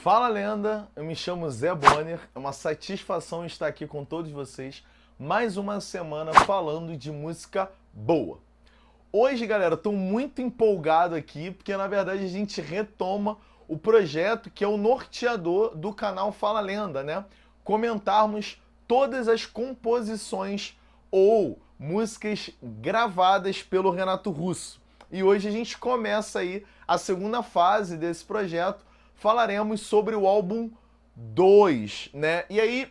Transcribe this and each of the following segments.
Fala, lenda! Eu me chamo Zé Bonner, é uma satisfação estar aqui com todos vocês mais uma semana falando de música boa. Hoje, galera, estou muito empolgado aqui porque na verdade a gente retoma o projeto que é o norteador do canal Fala Lenda, né? Comentarmos todas as composições ou músicas gravadas pelo Renato Russo. E hoje a gente começa aí a segunda fase desse projeto. Falaremos sobre o álbum 2, né? E aí,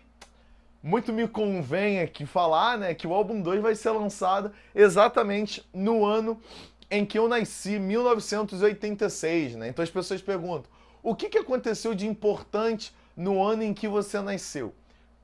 muito me convém aqui falar, né, que o álbum 2 vai ser lançado exatamente no ano em que eu nasci, 1986, né? Então as pessoas perguntam: o que aconteceu de importante no ano em que você nasceu?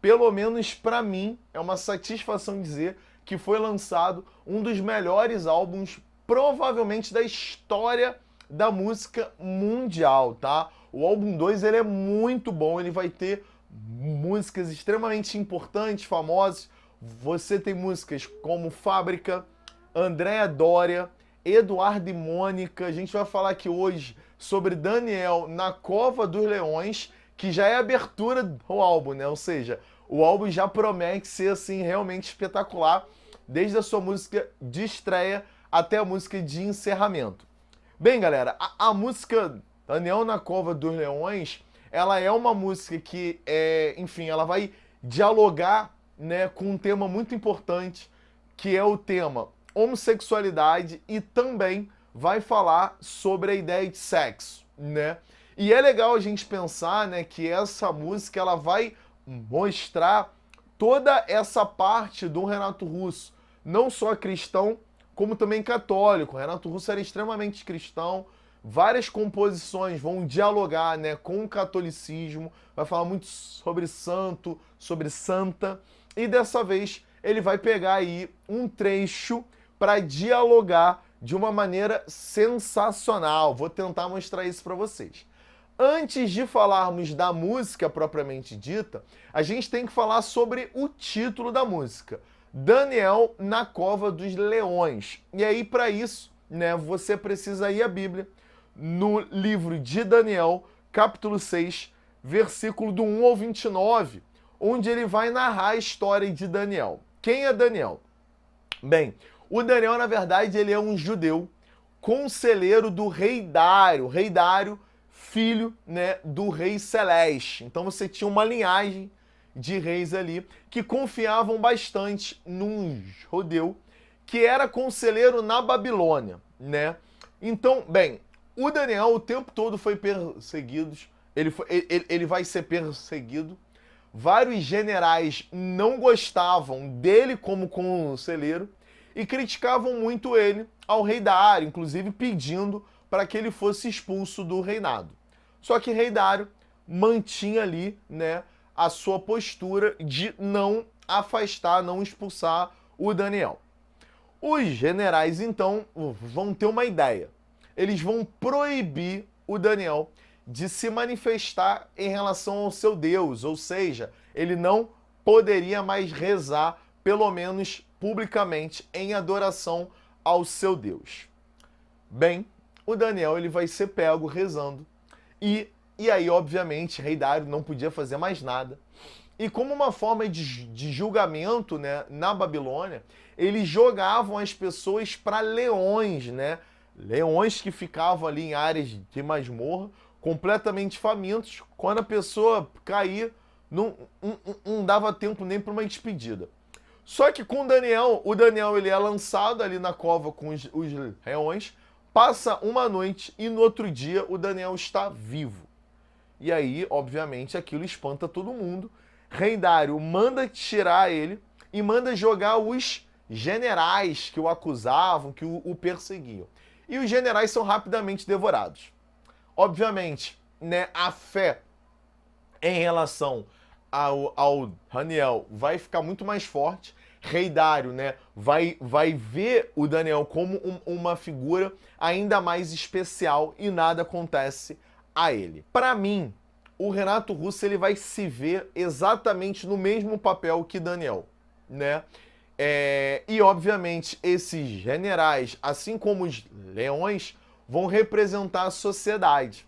Pelo menos para mim, é uma satisfação dizer que foi lançado um dos melhores álbuns, provavelmente, da história da música mundial, tá? O álbum 2 ele é muito bom, ele vai ter músicas extremamente importantes, famosas. Você tem músicas como Fábrica, Andréa Doria, Eduardo e Mônica. A gente vai falar aqui hoje sobre Daniel na Cova dos Leões, que já é a abertura do álbum, né? Ou seja, o álbum já promete ser assim realmente espetacular, desde a sua música de estreia até a música de encerramento. Bem, galera, a música Daniel na Cova dos Leões, ela é uma música que, enfim, ela vai dialogar, né, com um tema muito importante, que é o tema homossexualidade, e também vai falar sobre a ideia de sexo, né? E é legal a gente pensar, né, que essa música ela vai mostrar toda essa parte do Renato Russo, não só cristão, como também católico. O Renato Russo era extremamente cristão. Várias composições vão dialogar, né, com o catolicismo, vai falar muito sobre santo, sobre santa, e dessa vez ele vai pegar aí um trecho para dialogar de uma maneira sensacional. Vou tentar mostrar isso para vocês. Antes de falarmos da música propriamente dita, a gente tem que falar sobre o título da música: Daniel na Cova dos Leões. E aí, para isso, né, você precisa ir à Bíblia, no livro de Daniel, capítulo 6, versículo do 1 ao 29, onde ele vai narrar a história de Daniel. Quem é Daniel? Bem, o Daniel, na verdade, ele é um judeu, conselheiro do rei Dário. Rei Dário, filho, né, do rei Celeste. Então você tinha uma linhagem de reis ali que confiavam bastante num judeu que era conselheiro na Babilônia, né? Então, bem, o Daniel o tempo todo foi perseguido, ele vai ser perseguido. Vários generais não gostavam dele como conselheiro e criticavam muito ele ao rei Dário, inclusive pedindo para que ele fosse expulso do reinado. Só que rei Dário mantinha ali, né, a sua postura de não afastar, não expulsar o Daniel. Os generais, então, vão ter uma ideia. Eles vão proibir o Daniel de se manifestar em relação ao seu Deus, ou seja, ele não poderia mais rezar, pelo menos publicamente, em adoração ao seu Deus. Bem, o Daniel ele vai ser pego rezando e aí, obviamente, rei Dário não podia fazer mais nada. E como uma forma de julgamento, né, na Babilônia, eles jogavam as pessoas para leões, né? Leões que ficavam ali em áreas de masmorra, completamente famintos. Quando a pessoa caía, não dava tempo nem para uma despedida. Só que com o Daniel ele é lançado ali na cova com os leões, passa uma noite e no outro dia o Daniel está vivo. E aí, obviamente, aquilo espanta todo mundo. Rei Dário manda tirar ele e manda jogar os generais que o acusavam, que o perseguiam. E os generais são rapidamente devorados. Obviamente, né, a fé em relação ao Daniel vai ficar muito mais forte. Rei Dário, né, vai ver o Daniel como uma figura ainda mais especial e nada acontece a ele. Para mim, o Renato Russo ele vai se ver exatamente no mesmo papel que Daniel, né? E obviamente esses generais, assim como os leões, vão representar a sociedade.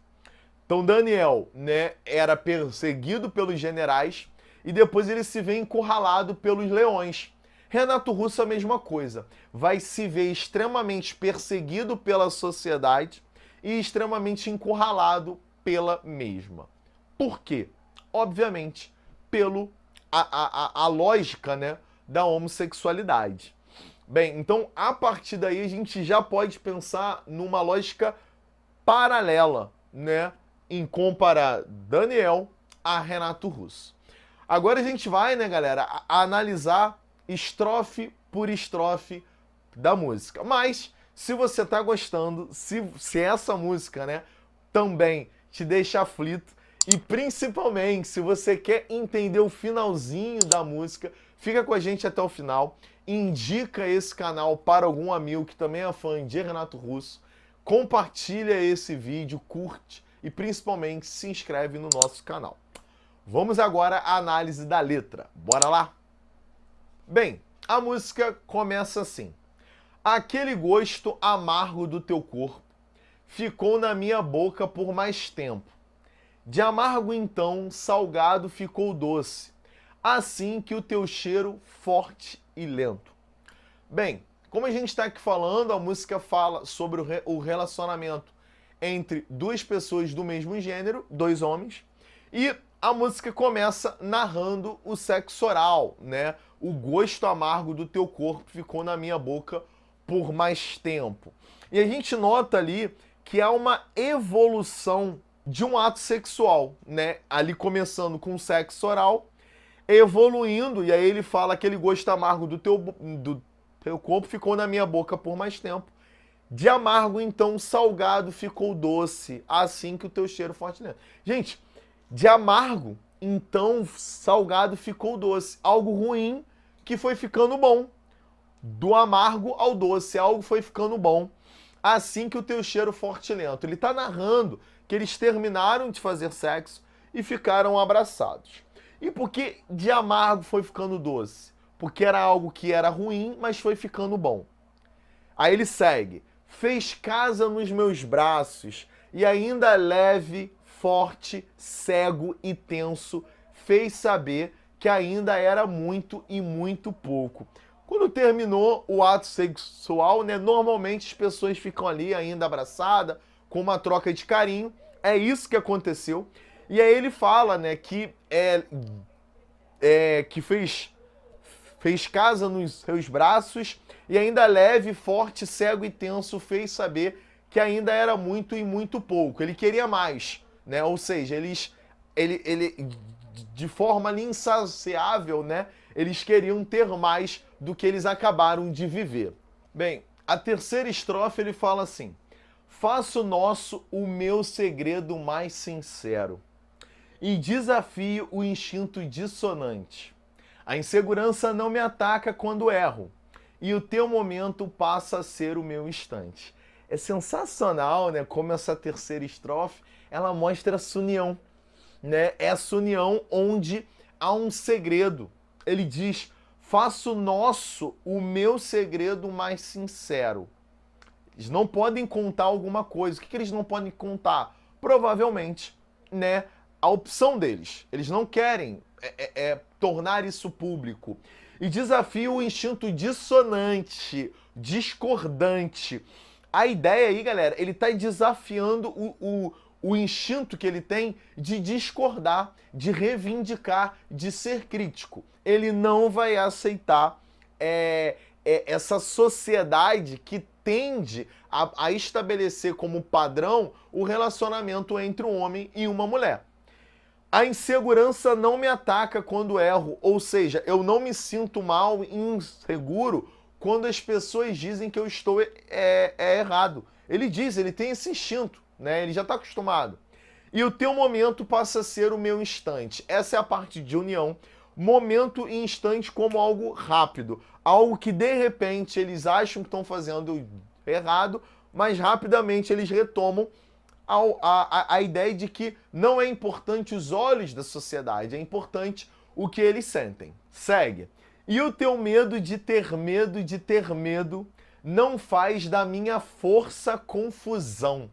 Então Daniel, né, era perseguido pelos generais e depois ele se vê encurralado pelos leões. Renato Russo a mesma coisa, vai se ver extremamente perseguido pela sociedade e extremamente encurralado pela mesma. Por quê? Obviamente, pelo a lógica, né, da homossexualidade. Bem, então a partir daí a gente já pode pensar numa lógica paralela, né, em comparar Daniel a Renato Russo. Agora a gente vai, né, galera, a analisar estrofe por estrofe da música. Mas se você tá gostando, se essa música, né, também te deixa aflito e principalmente se você quer entender o finalzinho da música, fica com a gente até o final. Indica esse canal para algum amigo que também é fã de Renato Russo. Compartilha esse vídeo, curte e principalmente se inscreve no nosso canal. Vamos agora à análise da letra. Bora lá? Bem, a música começa assim. Aquele gosto amargo do teu corpo ficou na minha boca por mais tempo. De amargo então, salgado ficou doce, assim que o teu cheiro forte e lento. Bem, como a gente está aqui falando, a música fala sobre o relacionamento entre duas pessoas do mesmo gênero, dois homens, e a música começa narrando o sexo oral, né? O gosto amargo do teu corpo ficou na minha boca por mais tempo. E a gente nota ali que há uma evolução de um ato sexual, né? Ali começando com o sexo oral, evoluindo, e aí ele fala aquele gosto amargo do teu corpo ficou na minha boca por mais tempo. De amargo, então, salgado ficou doce, assim que o teu cheiro forte lento. Gente, de amargo, então, salgado ficou doce. Algo ruim que foi ficando bom. Do amargo ao doce, algo foi ficando bom. Assim que o teu cheiro forte e lento. Ele está narrando que eles terminaram de fazer sexo e ficaram abraçados. E por que de amargo foi ficando doce? Porque era algo que era ruim, mas foi ficando bom. Aí ele segue. Fez casa nos meus braços e ainda leve, forte, cego e tenso, fez saber que ainda era muito e muito pouco. Quando terminou o ato sexual, né, normalmente as pessoas ficam ali ainda abraçadas, com uma troca de carinho. É isso que aconteceu. E aí ele fala, né, que fez casa nos seus braços e ainda leve, forte, cego e tenso fez saber que ainda era muito e muito pouco. Ele queria mais, né? Ou seja, ele de forma ali insaciável, né? Eles queriam ter mais do que eles acabaram de viver. Bem, a terceira estrofe ele fala assim: faço nosso o meu segredo mais sincero e desafio o instinto dissonante. A insegurança não me ataca quando erro, e o teu momento passa a ser o meu instante. É sensacional, né? Como essa terceira estrofe, ela mostra essa união, né? Essa união onde há um segredo. Ele diz: faço nosso o meu segredo mais sincero. Eles não podem contar alguma coisa. O que eles não podem contar? Provavelmente, né, a opção deles. Eles não querem tornar isso público. E desafio o instinto dissonante, discordante. A ideia aí, galera, ele está desafiando o instinto que ele tem de discordar, de reivindicar, de ser crítico. Ele não vai aceitar essa sociedade que tende a estabelecer como padrão o relacionamento entre um homem e uma mulher. A insegurança não me ataca quando erro, ou seja, eu não me sinto mal e inseguro quando as pessoas dizem que eu estou errado. Ele diz, ele tem esse instinto, né? Ele já está acostumado. E o teu momento passa a ser o meu instante. Essa é a parte de união. Momento e instante como algo rápido. Algo que de repente eles acham que estão fazendo errado, mas rapidamente eles retomam a ideia de que não é importante os olhos da sociedade, é importante o que eles sentem. Segue. E o teu medo de ter medo não faz da minha força confusão.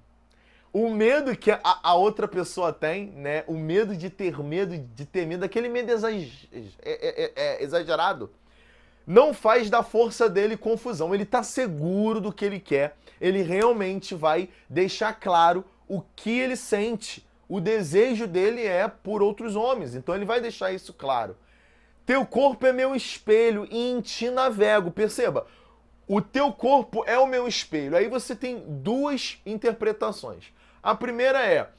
O medo que a outra pessoa tem, né? O medo de ter medo, aquele medo exagerado, não faz da força dele confusão. Ele tá seguro do que ele quer. Ele realmente vai deixar claro o que ele sente. O desejo dele é por outros homens. Então ele vai deixar isso claro. Teu corpo é meu espelho e em ti navego. Perceba, o teu corpo é o meu espelho. Aí você tem duas interpretações. A primeira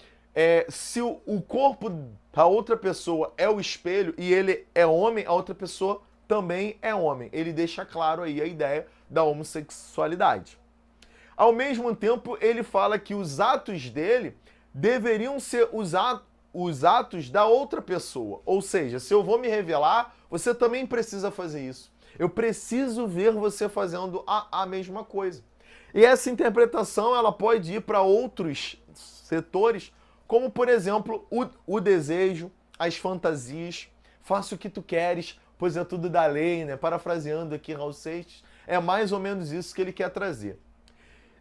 se o corpo da outra pessoa é o espelho e ele é homem, a outra pessoa também é homem. Ele deixa claro aí a ideia da homossexualidade. Ao mesmo tempo, ele fala que os atos dele deveriam ser os atos da outra pessoa. Ou seja, se eu vou me revelar, você também precisa fazer isso. Eu preciso ver você fazendo a mesma coisa. E essa interpretação ela pode ir para outros setores, como, por exemplo, o desejo, as fantasias, faça o que tu queres, pois é tudo da lei, né? Parafraseando aqui Raul Seixas, é mais ou menos isso que ele quer trazer.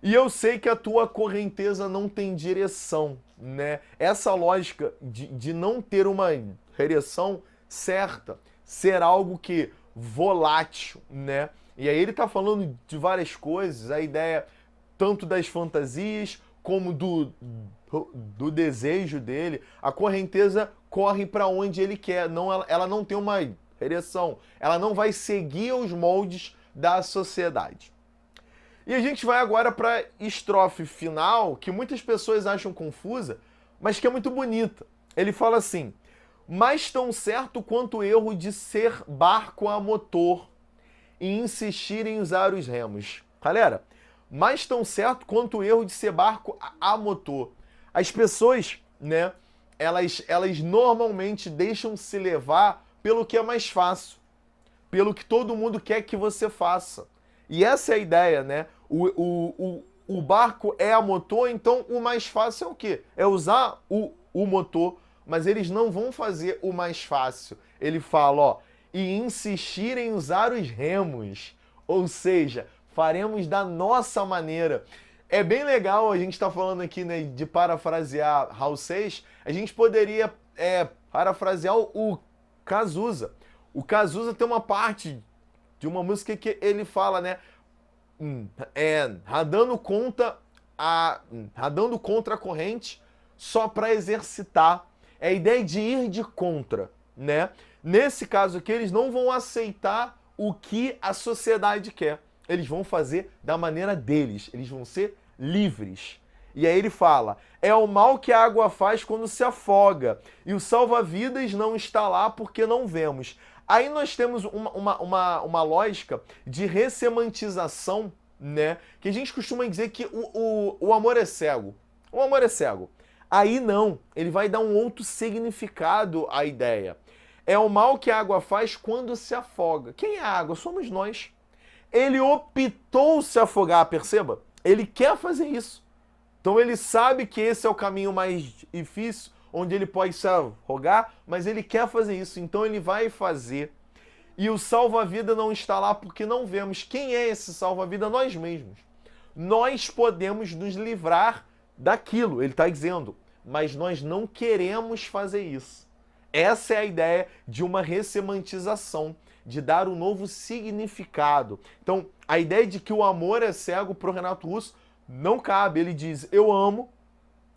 E eu sei que a tua correnteza não tem direção, né? Essa lógica de não ter uma direção certa, ser algo que volátil, né? E aí ele tá falando de várias coisas, a ideia tanto das fantasias como do desejo dele. A correnteza corre para onde ele quer, ela não tem uma direção, ela não vai seguir os moldes da sociedade. E a gente vai agora para a estrofe final, que muitas pessoas acham confusa, mas que é muito bonita. Ele fala assim: mas tão certo quanto o erro de ser barco a motor e insistir em usar os remos. Galera, mas tão certo quanto o erro de ser barco a motor. As pessoas, né, elas normalmente deixam se levar pelo que é mais fácil, pelo que todo mundo quer que você faça. E essa é a ideia, né? O barco é a motor, então o mais fácil é o quê? É usar o motor, mas eles não vão fazer o mais fácil. Ele fala, ó, e insistir em usar os remos. Ou seja, faremos da nossa maneira. É bem legal a gente estar falando aqui, né, de parafrasear Raul Seixas. A gente poderia parafrasear o Cazuza. O Cazuza tem uma parte de uma música que ele fala, né, radando contra a corrente só para exercitar. É a ideia de ir de contra, né? Nesse caso aqui, eles não vão aceitar o que a sociedade quer. Eles vão fazer da maneira deles. Eles vão ser livres. E aí ele fala, é o mal que a água faz quando se afoga, e o salva-vidas não está lá porque não vemos. Aí nós temos uma lógica de ressemantização, né? Que a gente costuma dizer que o amor é cego. O amor é cego. Aí não, ele vai dar um outro significado à ideia. É o mal que a água faz quando se afoga. Quem é a água? Somos nós. Ele optou se afogar, perceba? Ele quer fazer isso. Então ele sabe que esse é o caminho mais difícil, onde ele pode se afogar, mas ele quer fazer isso, então ele vai fazer. E o salva-vida não está lá porque não vemos. Quem é esse salva-vida? Nós mesmos. Nós podemos nos livrar daquilo, ele está dizendo, mas nós não queremos fazer isso. Essa é a ideia de uma ressemantização, de dar um novo significado. Então, a ideia de que o amor é cego para o Renato Russo não cabe. Ele diz, eu amo,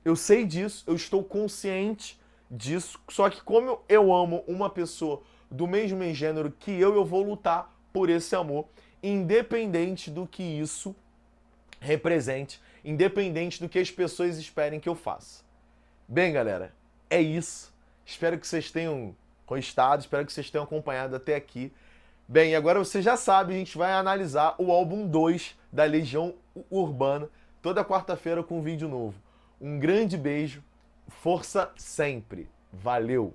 eu sei disso, eu estou consciente disso, só que como eu amo uma pessoa do mesmo gênero que eu vou lutar por esse amor, independente do que isso represente, independente do que as pessoas esperem que eu faça. Bem, galera, é isso. Espero que vocês tenham gostado, espero que vocês tenham acompanhado até aqui. Bem, agora você já sabe, a gente vai analisar o álbum 2 da Legião Urbana, toda quarta-feira com um vídeo novo. Um grande beijo, força sempre. Valeu!